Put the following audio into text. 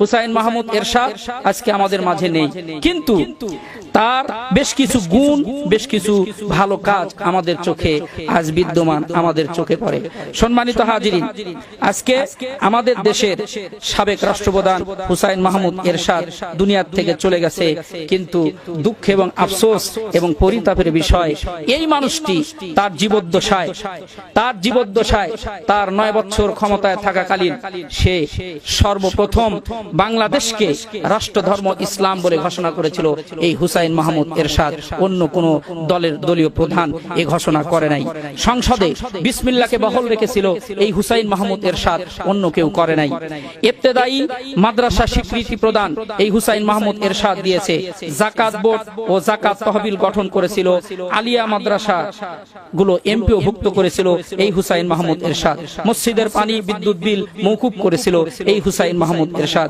হুসাইন মাহমুদ এরশাদ আজকে আমাদের মাঝে নেই, কিন্তু তার বেশ কিছু গুণ, বেশ কিছু ভালো কাজ আমাদের চোখে আজ বিদ্যমান, আমাদের চোখে পড়ে। সম্মানিত হাজিরিন, আজকে আমাদের দেশের সাবেক রাষ্ট্রপ্রধান হুসাইন মাহমুদ এরশাদ দুনিয়ার থেকে চলে গেছে, কিন্তু দুঃখ এবং আফসোস এবং পরিতাপের বিষয়, এই মানুষটি তার জীবদ্দশায় তার 9 বছর ক্ষমতায় থাকাকালীন সে সর্বপ্রথম বাংলাদেশকে রাষ্ট্রধর্ম ইসলাম বলে ঘোষণা করেছিল। এই হুসাইন মাহমুদ এরশাদ, অন্য কোন দলীয় প্রধান এ ঘোষণা করে নাই। সংসদে বিসমিল্লাহকে বহাল রেখেছিল এই হুসাইন মাহমুদ এরশাদ, অন্য কেউ করে নাই। ইবতেদায়ী মাদ্রাসা স্বীকৃতি প্রদান এই হুসাইন মাহমুদ এরশাদ দিয়েছে। যাকাত বোর্ড ও যাকাত তহবিল গঠন করেছিল। আলিয়া মাদ্রাসা গুলো এমপিও ভুক্ত করেছিল এই হুসাইন মাহমুদ এরশাদ। মসজিদের পানি বিদ্যুৎ বিল মওকুফ করেছিল এই হুসাইন মাহমুদ এরশাদ।